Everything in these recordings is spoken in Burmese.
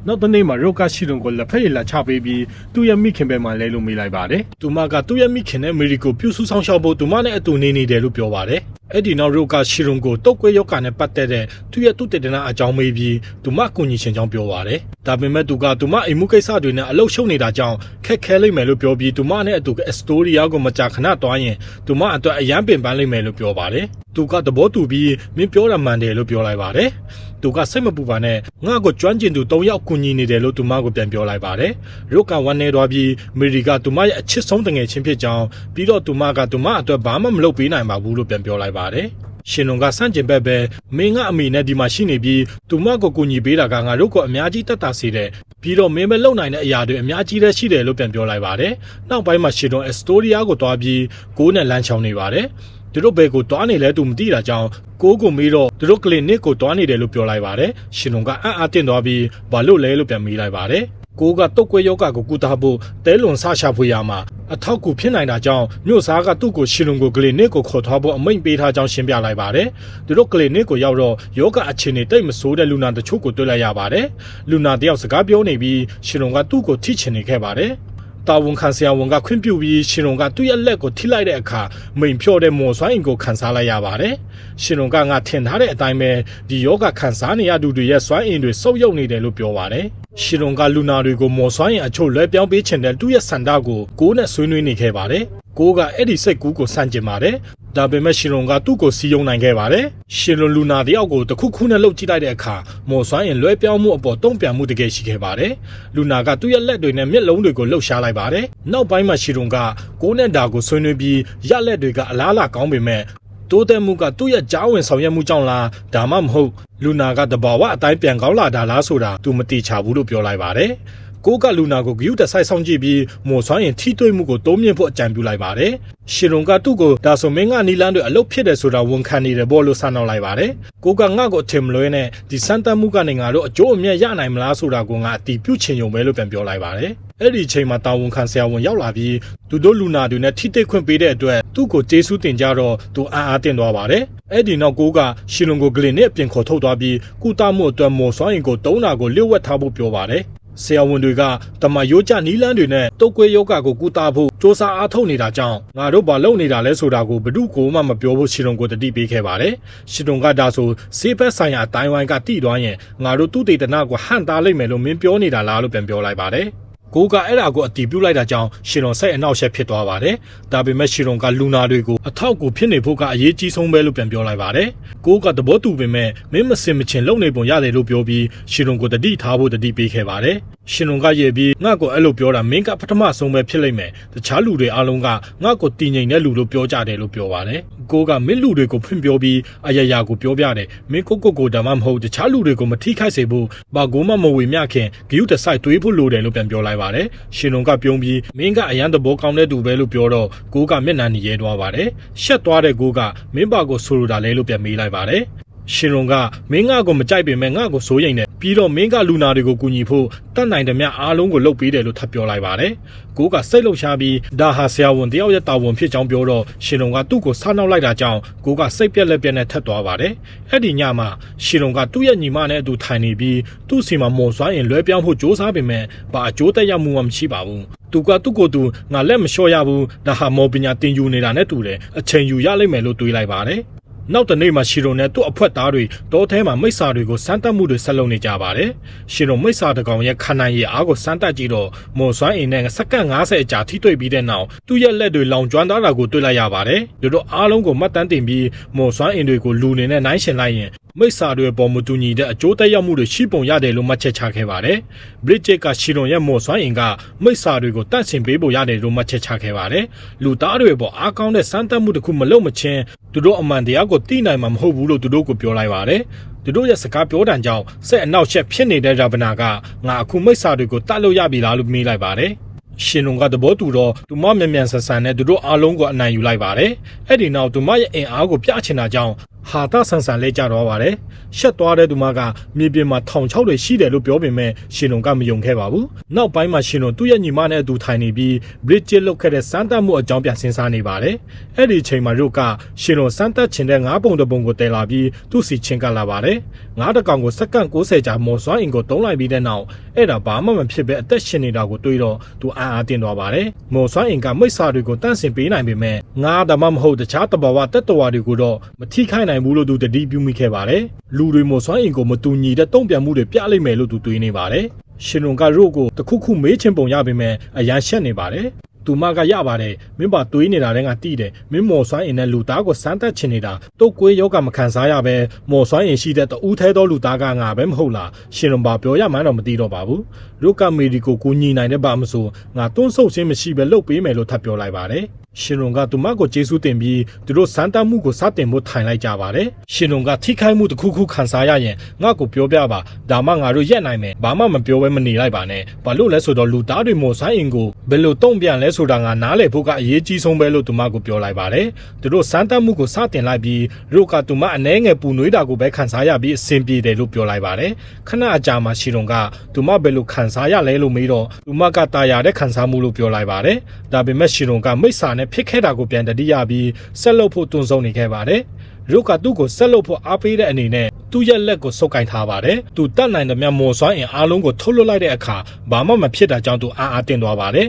နောက်တနေ့မှာရော့ကရှီရွန်ကိုလက်ဖက်ရည်လာချပေးပြီးသူ့ရဲ့မိခင်ဘက်မှာလဲလို့မေးလိုက်ပါတယ်သူမကသူ့ရဲ့မိခင်နဲ့မေရီကိုပြုစုဆောင်ရှောက်ဖို့သူမနဲ့အတူနေနေတယ်လို့ပြောပါတယ်အဲ့ဒီနောက်ရော့ကရှီရွန်ကိုတုတ်ကွေးရော့ကနဲ့ပတ်သက်တဲ့သူ့ရဲ့သူ့တေတနာအကြောင်းမေးပြီးသူမကူညီရှင်ကြောင်းပြောပါတယ်ဒါပေမဲ့သူကသူမအိမ်မှုကိစ္စတွေနဲ့အလုပ်ရှုပ်နေတာကြောင့်ခက်ခဲလိမ့်မယ်လို့ပြောပြီးသူမနဲ့အတူအစတိုရီယာကိုမကြာခဏတွားရင်သူမအတွက်အယမ်းပင်ပန်းလိမ့်မယ်လို့ပြောပါတယ်သူကသဘောတူပြီးမင်းပြောတာမှန်တယ်လို့ပြောလိုက်ပါတယ်သူကစိတ်မပူပါနဲ့ငါ့ကိုကျွမ်းကျင်သူ၃ယောက်ကူညီနေတယ်လို့သူမကိုပြန်ပြောလိုက်ပါတယ်ရုတ်ကဝမ်းနေသွားပြီးမေရီကသူမရဲ့အချစ်ဆုံးတငယ်ချင်းဖြစ်ကြောင်းပြီးတော့သူမကသူမအတွက်ဘာမှမလုပ်ပေးနိုင်ပါဘူးလို့ပြန်ပြောလိုက်ပါတယ်ရှင်လွန်ကစန့်ကျင်ဘက်ပဲမင်းကအမေနဲ့ဒီမှာရှိနေပြီးသူမကိုကူညီပေးတာကငါတို့ကိုအများကြီးတက်တာစေတယ်ပြီးတော့မင်းမလုံနိုင်တဲ့အရာတွေအများကြီးတည်းရှိတယ်လို့ပြန်ပြောလိုက်ပါတယ်နောက်ပိုင်းမှာရှင်လွန်အစတိုရီယာကိုတွားပြီးကိုးနဲ့လမ်းချောင်းနေပါတယ်သူတို့ဘယ်ကိုတွားနေလဲသူမသိတာကြောင့်ကိုးကိုမေးတော့သူတို့ကလစ်နစ်ကိုတွားနေတယ်လို့ပြောလိုက်ပါတယ်ရှင်လွန်ကအံ့အားသင့်သွားပြီးဘာလို့လဲလို့ပြန်မေးလိုက်ပါတယ်ကိုကတုတ်ကွေးယောဂကိုကုသဖို့တဲလွန်ဆရှာဖွေရမှာအထောက်ကူဖြစ်နိုင်တာကြောင့်မြို့စားကသူ့ကိုရှင်လွန်ကိုကလစ်နစ်ကိုခေါ်ထားဖို့အမိန့်ပေးထားကြောင်းရှင်းပြလိုက်ပါတယ်သူတို့ကလစ်နစ်ကိုရောက်တော့ယောဂအခြေအနေတိတ်မဆိုးတဲ့လူနာတချို့ကိုတွေ့လိုက်ရပါတယ်လူနာတယောက်စကားပြောနေပြီးရှင်လွန်ကသူ့ကိုထိချင်နေခဲ့ပါတယ်တာဝန်ခံဆရာဝန်ကခွင့်ပြုပြီးရှင်လွန်ကသူ့ရဲ့လက်ကိုထိလိုက်တဲ့အခါမိန်ဖြော့တဲ့မော်စွမ်းအင်ကိုခံစားလိုက်ရပါတယ်ရှင်လွန်ကငါထင်ထားတဲ့အတိုင်းပဲဒီယောဂခံစားနေရသူတွေရဲ့စွမ်းအင်တွေစုပ်ယုပ်နေတယ်လို့ပြောပါတယ်ရှင်လွန်ကလူနာတွေကိုမော်စွမ်းအင်အချို့လွှဲပြောင်းပေးချင်တဲ့သူ့ရဲ့စန္ဒကိုကိုးနဲ့ဆွေးနွေးနေခဲ့ပါတယ်ကိုးကအဲ့ဒီစိတ်ကူးကိုစန့်ကျင်ပါတယ်ဒါပေမဲ့ရှင်လွန်ကသူ့ကိုစီယုံနိုင်ခဲ့ပါတယ်ရှင်လွန်လူနာတယောက်ကိုတခုခုနဲ့လှုပ်ကြည့်လိုက်တဲ့အခါမော်စွမ်းအင်လွှဲပြောင်းမှုအပေါ်တုံ့ပြန်မှုတကယ်ရှိခဲ့ပါတယ်လူနာကသူ့ရဲ့လက်တွေနဲ့မျက်လုံးတွေကိုလှုပ်ရှားလိုက်ပါတယ်နောက်ပိုင်းမှာရှင်လွန်ကကိုးနဲ့ဒါကိုဆွေးနွေးပြီးရက်လက်တွေကအလားအလာကောင်းပေမဲ့တိုးတက်မှုကသူ့ရဲ့ကြားဝင်ဆောင်ရွက်မှုကြောင့်လားဒါမှမဟုတ်လူနာကတဘာဝအတိုင်းပြန်ကောင်းလာတာလားဆိုတာသူမတိချဘူးလို့ပြောလိုက်ပါတယ်ကိုကလူနာကိုဂယုတဆိုင်ဆောင်ကြည့်ပြီးမော်စွမ်းရင်ထိတွေ့မှုကိုတိုးမြင့်ဖို့အကြံပြုလိုက်ပါတယ်ရှင်လွန်ကသူ့ကိုဒါဆိုမင်းကနီလန်းတွေအလုပ်ဖြစ်တယ်ဆိုတာဝန်ခံနေတယ်ပေါ့လို့ဆန်းနောက်လိုက်ပါတယ်ကိုကငါ့ကိုအထင်မလွဲနဲ့ဒီစမ်းသပ်မှုကနေငါတို့အကျိုးအမြတ်ရနိုင်မလားဆိုတာကိုငါအတီးပြုတ်ချင်ုံပဲလို့ပြန်ပြောလိုက်ပါတယ်အဲ့ဒီအချိန်မှာတာဝန်ခံဆရာဝန်ရောက်လာပြီးသူတို့လူနာတွေနဲ့ထိတိတ်ခွင့်ပေးတဲ့အတွက်သူ့ကိုကျေးဇူးတင်ကြတော့သူအံ့အားသင့်သွားပါတယ်အဲ့ဒီနောက်ကိုကရှင်လွန်ကိုဂလင်နဲ့အပြင်ခေါ်ထုတ်သွားပြီးကုသမှုအတွက်မော်စွမ်းရင်ကိုတုံးတာကိုလျှို့ဝှက်ထားဖို့ပြောပါတယ်ဆရာဝန်တွေကတမရိုးကျနီးလန်းတွေနဲ့တုတ်ကွေးယောဂကိုကုသဖို့စ조사အားထုတ်နေတာကြောင့်ငါတို့ဘာလုပ်နေတာလဲဆိုတာကိုဘယ်သူကိုမှမပြောဖို့ရှင်လွန်ကိုတတိပေးခဲ့ပါတယ်ရှင်လွန်ကဒါဆိုစေးဘက်ဆိုင်ရာအတိုင်းဝိုင်းကတိသွားရင်ငါတို့သူ့တေတနာကိုဟန့်တားလိုက်မယ်လို့မင်းပြောနေတာလားလို့ပြန်ပြောလိုက်ပါတယ်ကိုကအဲ့ဒါကိုအတီးပြုတ်လိုက်တာကြောင့်ရှင်လွန်စိတ်အနှောက်အယှက်ဖြစ်သွားပါတယ်ဒါပေမဲ့ရှင်လွန်ကလူနာတွေကိုအထောက်ကိုဖြစ်နေဖို့ကအရေးကြီးဆုံးပဲလို့ပြန်ပြောလိုက်ပါတယ်ကိုကသဘောတူပေမဲ့မင်းမစင်မချင်လုံနေပုံရတယ်လို့ပြောပြီးရှင်လွန်ကိုတတိထားဖို့တတိပေးခဲ့ပါတယ်ရှင်လွန်ကရဲ့ပြီးငါ့ကိုအဲ့လိုပြောတာမင်းကပထမဆုံးပဲဖြစ်လိမ့်မယ်တခြားလူတွေအားလုံးကငါ့ကိုတည်ငြိမ်တဲ့လူလို့ပြောကြတယ်လို့ပြောပါတယ်ကိုကမင်းလူတွေကိုဖွင့်ပြောပြီးအယရာကိုပြောပြတယ်မင်းကိုဒါမှမဟုတ်တခြားလူတွေကိုမထိခိုက်စေဖို့ဘာကိုမှမဝေမျှခင်ဂယုတဆိုင်တွေးဖို့လိုတယ်လို့ပြန်ပြောလိုက်ပါတယ်ရှင်လွန်ကပြုံးပြီးမင်းကအရန်သဘောကောင်းတဲ့သူပဲလို့ပြောတော့ကိုကမျက်နှာညီရဲသွားပါတယ်ရှက်သွားတဲ့ကိုကမင်းပါကိုဆိုလိုတာလဲလို့ပြန်မေးလိုက်ပါတယ်ရှင်လွန်ကမင်းငါ့ကိုမကြိုက်ပေမဲ့ငါ့ကိုစိုးရိမ်တယ်ပြီးတော့မင်းကလူနာတွေကိုကူညီဖို့တတ်နိုင်တဲ့မြအားလုံးကိုလုပ်ပေးတယ်လို့ထပ်ပြောလိုက်ပါတယ်ကိုကစိတ်လှုပ်ရှားပြီးဒါဟာဆရာဝန်တယောက်ရဲ့တာဝန်ဖြစ်ကြောင်းပြောတော့ရှင်လွန်ကသူ့ကိုစားနှောက်လိုက်တာကြောင့်ကိုကစိတ်ပြက်လက်ပြက်နဲ့ထက်သွားပါတယ်အဲ့ဒီညမှာရှင်လွန်ကသူ့ရဲ့ညီမနဲ့အတူထိုင်နေပြီးသူ့စီမှာမော်စွမ်းရင်လွဲပြောင်းဖို့စ조사ပေမဲ့ဘာအကျိုးသက်ရောက်မှုမှမရှိပါဘူးသူကသူ့ကိုယ်သူငါလက်မလျှော့ရဘူးဒါဟာမော်ပညာတင်ယူနေတာနဲ့တူတယ်အချိန်ယူရလိမ့်မယ်လို့တွေးလိုက်ပါတယ်နောက်တနေ့မှာရှီရိုနဲ့သူ့အဖွက်သားတွေတောထဲမှာမိစ္ဆာတွေကိုစမ်းသပ်မှုတွေဆက်လုပ်နေကြပါတယ်။ရှီရိုမိစ္ဆာတကောင်ရဲ့ခန္ဓာရည်အားကိုစမ်းသပ်ကြည့်တော့မော်စွမ်းအင်နဲ့စက္ကန့်90အကြာထိတွေ့ပြီးတဲ့နောက်သူ့ရဲ့လက်တွေလောင်ကျွမ်းသွားတာကိုတွေ့လိုက်ရပါတယ်။သူတို့အားလုံးကိုမှတ်တမ်းတင်ပြီးမော်စွမ်းအင်တွေကိုလူနေနဲ့နှိုင်းယှဉ်လိုက်ရင်မိစ္ဆာတွေပေါ်မတူညီတဲ့အကျိုးသက်ရောက်မှုတွေရှိပုံရတယ်လို့မှတ်ချက်ချခဲ့ပါတယ်။ Bridget ကရှီရိုရဲ့မော်စွမ်းအင်ကမိစ္ဆာတွေကိုတန့်စင်ပေးဖို့ရတယ်လို့မှတ်ချက်ချခဲ့ပါတယ်။လူသားတွေပေါ်အားကောင်းတဲ့စမ်းသပ်မှုတစ်ခုမလုပ်မချင်းသူတို့အမှန်တရားကိုသိနိုင်မှာမဟုတ်ဘူးလို့သူတို့ကိုပြောလိုက်ပါတယ်။သူတို့ရဲ့စကားပြောတန်ကြောင့်စိတ်အနှောက်အယှက်ဖြစ်နေတဲ့ရာဗနာကငါအခုမိစ္ဆာတွေကိုတတ်လို့ရပြီလားလို့မေးလိုက်ပါတယ်။ရှင်လွန်ကသဘောတူတော့သူမမြန်မြန်ဆန်ဆန်နဲ့သူတို့အားလုံးကိုအနိုင်ယူလိုက်ပါတယ်။အဲ့ဒီနောက်သူမရဲ့အင်အားကိုပြချင်တာကြောင့် ဟာတာဆန်ဆန်လဲကြတော့ပါတယ်ရှက်သွားတဲ့သူမကမြေပြင်မှာထောင်ချောက်တွေရှိတယ်လို့ပြောပေမဲ့ရှင်လုံကမယုံခဲ့ပါဘူးနောက်ပိုင်းမှာရှင်လုံသူ့ရဲ့ညီမနဲ့အတူထိုင်နေပြီး bridge လုတ်ခဲ့တဲ့စမ်းသပ်မှုအကြောင်းပြန်စဉ်းစားနေပါတယ်အဲ့ဒီအချိန်မှာရုတ်ကရှင်လုံစမ်းသပ်ချင်တဲ့ငါးပုံတစ်ပုံကိုတည်လာပြီးသူ့စီချင်းကလာပါတယ်ငါးတစ်ကောင်ကိုစက္ကန့်60ကြာမော်စွမ်းအင်ကိုတုံးလိုက်ပြီးတဲ့နောက်အဲ့ဒါဘာမှမဖြစ်ပဲအသက်ရှင်နေတာကိုတွေးတော့သူအားတင်သွားပါတယ်မော်စွမ်းအင်ကမိစ္ဆာတွေကိုတန့်စင်ပေးနိုင်ပေမဲ့ငါးဒါမှမဟုတ်တခြားတဘာဝတက်တော်တွေကိုတော့မထိခိုက်နိုင်ဘူးလို့သူတတိပြုမိခဲ့ပါတယ်လူတွေမော်စွမ်းအင်ကိုမတူညီတဲ့တုံ့ပြန်မှုတွေပြလိုက်မယ်လို့သူတွေးနေပါတယ်ရှင်လုံကရုတ်ကိုတခုခုမေးချင်ပုံရပေမဲ့အရန်ရှက်နေပါတယ်သူမကရပါတယ်မင်းပါတွေးနေတာတဲ့ငါတိတယ်မင်းမော်စွမ်းအင်နဲ့လူသားကိုစမ်းသပ်ချင်နေတာတုတ်ကွေးယောဂမခံစားရပဲမော်စွမ်းအင်ရှိတဲ့တူးသေးသောလူသားကငါပဲမဟုတ်လားရှင်လုံပါပြောရမှန်းတော့မသိတော့ပါဘူးရုတ်ကမေဒီကိုကူညီနိုင်တဲ့ဘာမဆိုငါတွန်းဆုပ်ခြင်းမရှိပဲလှုပ်ပေးမယ်လို့ထပ်ပြောလိုက်ပါတယ်ရှင်လုံကသူမကိုကျေးဇူးတင်ပြီးသူတို့စမ်းသပ်မှုကိုစတင်ဖို့ထိုင်လိုက်ကြပါတယ်ရှင်လုံကထိခိုက်မှုတစ်ခုခုခံစားရရင်ငါ့ကိုပြောပြပါဒါမှငါတို့ရက်နိုင်မယ်ဘာမှမပြောဘဲမနေလိုက်ပါနဲ့ဘာလို့လဲဆိုတော့လူသားတွေမော်စွမ်းအင်ကိုဘယ်လိုတုံ့ပြန်လဲဆိုတာငါနားလေဖို့ကအရေးကြီးဆုံးပဲလို့သူမကိုပြောလိုက်ပါတယ်သူတို့စမ်းသပ်မှုကိုစတင်လိုက်ပြီးရုတ်ကသူမအနှဲငယ်ပူနွေးတာကိုပဲခံစားရပြီးအဆင်ပြေတယ်လို့ပြောလိုက်ပါတယ်ခဏအကြာမှာရှင်လုံကသူမဘယ်လိုခံစားရလဲလို့မေးတော့သူမကတာယာတဲ့ခံစားမှုလို့ပြောလိုက်ပါတယ်ဒါပေမဲ့ရှင်လုံကမိစ္ဆာနဲ့ဖြစ်ခဲ့တာကိုပြန်တတိယပြီးဆက်လုပ်ဖို့တွန်းဆုံနေခဲ့ပါတယ်ရုတ်ကသူ့ကိုဆက်လုပ်ဖို့အားပေးတဲ့အနေနဲ့သူ့ရဲ့လက်ကိုစုပ်ကင်ထားပါတယ်သူတတ်နိုင်တဲ့မြတ်မော်စွမ်းအင်အားလုံးကိုထုတ်လွှတ်လိုက်တဲ့အခါဘာမှမဖြစ်တာကြောင့်သူအားတင်သွားပါတယ်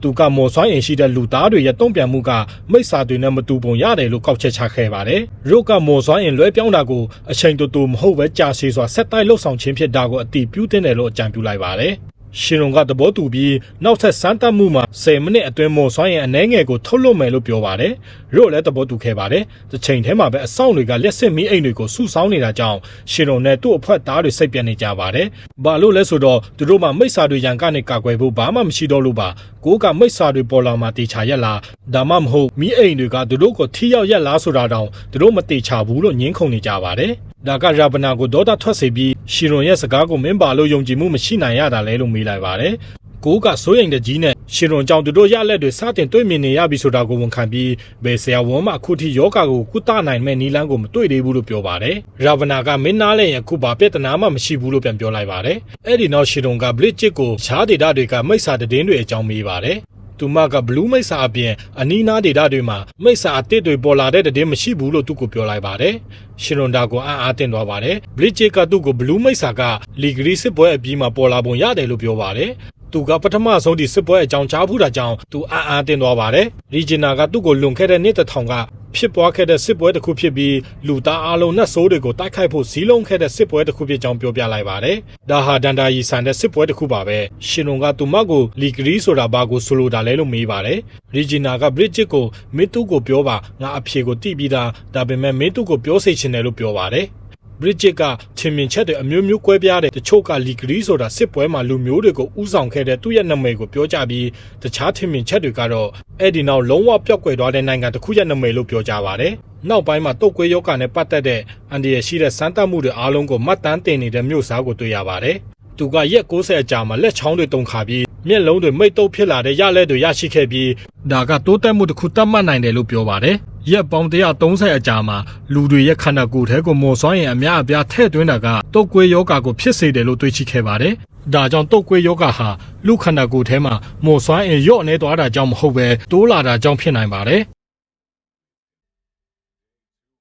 သူကမော်စွမ်းအင်ရှိတဲ့လူသားတွေရဲ့တုံ့ပြန်မှုကမိစ္ဆာတွေနဲ့မတူပုံရတယ်လို့ကောက်ချက်ချခဲ့ပါတယ်ရုတ်ကမော်စွမ်းအင်လွဲပြောင်းတာကိုအချိန်တူတူမဟုတ်ပဲကြာရှည်စွာဆက်တိုက်လှုပ်ဆောင်ခြင်းဖြစ်တာကိုအတိပြုတင်တယ်လို့အကြံပြုလိုက်ပါတယ်ရှင်လုံကသဘောတူပြီးနောက်ထပ်စမ်းသပ်မှုမှာ10မိနစ်အတွင်းမော်စွမ်းရဲ့အနှဲငယ်ကိုထုတ်လွှတ်မယ်လို့ပြောပါတယ်။ရုပ်လည်းသဘောတူခဲ့ပါတယ်။တစ်ချိန်တည်းမှာပဲအဆောင်တွေကလက်စစ်မီးအိမ်တွေကိုစုဆောင်းနေတာကြောင့်ရှင်လုံနဲ့သူ့အဖွက်သားတွေစိတ်ပြတ်နေကြပါတယ်။ဘာလို့လဲဆိုတော့သူတို့မှမိစ္ဆာတွေရန်ကနေကာကွယ်ဖို့ဘာမှမရှိတော့လို့ပါ။ကိုကမိစ္ဆာတွေပေါ်လာမှတေချာရက်လားဒါမှမဟုတ်မီးအိမ်တွေကသူတို့ကိုထိရောက်ရက်လားဆိုတာတောင်သူတို့မတေချာဘူးလို့ညင်းခုန်နေကြပါတယ်။ဒါကရာဗနာကိုဒေါသထွက်စေပြီးရှင်လုံရဲ့စကားကိုမင်းပါလို့ယုံကြည်မှုမရှိနိုင်ရတာလဲလို့မေးလိုက်ပါတယ်။ကိုကစိုးရိမ်တဲ့ကြီးနဲ့ရှင်လုံကြောင့်သူတို့ရလက်တွေစတင်တွေ့မြင်နေရပြီဆိုတာကိုဝန်ခံပြီးဘယ်ဆရာဝန်မှအခုထိယောဂါကိုကုသနိုင်မဲ့နီလန်းကိုမတွေ့သေးဘူးလို့ပြောပါတယ်။ရာဗနာကမင်းနားလဲရင်အခုဘာပြဿနာမှမရှိဘူးလို့ပြန်ပြောလိုက်ပါတယ်။အဲ့ဒီနောက်ရှင်လုံကဘလစ်ချစ်ကိုရှားဒေတာတွေကမိစ္ဆာတည်င်းတွေအကြောင်းမေးပါတယ်။သူမကဘလူးမိစ္ဆာအပြင်အနီးနားဒေတာတွေမှာမိစ္ဆာအတစ်တွေပေါ်လာတဲ့တည်င်းမရှိဘူးလို့သူကပြောလိုက်ပါတယ်။ရှင်လုံဒါကိုအားတင်သွားပါတယ်။ဘလစ်ချစ်ကသူ့ကိုဘလူးမိစ္ဆာကလီဂရီစစ်ပွဲအပြီးမှာပေါ်လာပုံရတယ်လို့ပြောပါတယ်။သူကပထမဆုံးဒီစစ်ပွဲအကြောင်းကြားဖူးတာကြောင့်သူအားတင်သွားပါတယ်။ရီဂျင်နာကသူ့ကိုလွန်ခဲ့တဲ့နှစ်တစ်ထောင်ကဖြစ်ပွားခဲ့တဲ့စစ်ပွဲတစ်ခုဖြစ်ပြီးလူသားအလုံးနဲ့ဆိုးတွေကိုတိုက်ခိုက်ဖို့ဇီးလုံးခဲ့တဲ့စစ်ပွဲတစ်ခုဖြစ်ကြောင်းပြောပြလိုက်ပါတယ်။ဒါဟာဒန်တာရီဆန်တဲ့စစ်ပွဲတစ်ခုပါပဲ။ရှင်လုံကသူမကိုလီဂရီဆိုတာဘာကိုဆိုလိုတာလဲလို့မေးပါတယ်။ရီဂျီနာကဘရစ်ဂျစ်ကိုမင်းသူကိုပြောပါငါအဖြေကိုသိပြီးသားဒါပေမဲ့မင်းသူကိုပြောစေချင်တယ်လို့ပြောပါတယ်။ဘရစ်ဂျစ်ကထင်မြင်ချက်တွေအမျိုးမျိုးကွဲပြားတဲ့တချို့ကလီဂရီဆိုတာစစ်ပွဲမှာလူမျိုးတွေကိုဥဆောင်ခဲ့တဲ့သူ့ရဲ့နာမည်ကိုပြောကြပြီးတခြားထင်မြင်ချက်တွေကတော့အဲ့ဒီနောက်လုံးဝပျောက်ကွယ်သွားတဲ့နိုင်ငံတစ်ခုရဲ့နာမည်လို့ပြောကြပါတယ်။နောက်ပိုင်းမှာတုတ်ကွေးယောဂနဲ့ပတ်သက်တဲ့အန်ဒီရရှိတဲ့စမ်းသပ်မှုတွေအားလုံးကိုမှတ်တမ်းတင်နေတဲ့မြို့စားကိုတွေ့ရပါတယ်။သူကရက်60အကြာမှာလက်ချောင်းတွေတုန်ခါပြီးမျက်လုံးတွေမိတ်တုပ်ဖြစ်လာတဲ့ရလက်တွေရရှိခဲ့ပြီးဒါကတိုးတက်မှုတစ်ခုတတ်မှတ်နိုင်တယ်လို့ပြောပါတယ်။ရက်ပေါင်း130အကြာမှာလူတွေရဲ့ခန္ဓာကိုယ်ထဲကိုမော်စွမ်းရင်အများအပြားထည့်သွင်းတာကတုတ်ကွေးယောဂကိုဖြစ်စေတယ်လို့တွေးချိခဲ့ပါတယ်။ဒါကြောင့်တုတ်ကွေးယောဂဟာလူခန္ဓာကိုယ်ထဲမှာမော်စွမ်းရင်လျော့နေသွားတာကြောင့်မဟုတ်ပဲတိုးလာတာကြောင့်ဖြစ်နိုင်ပါတယ်။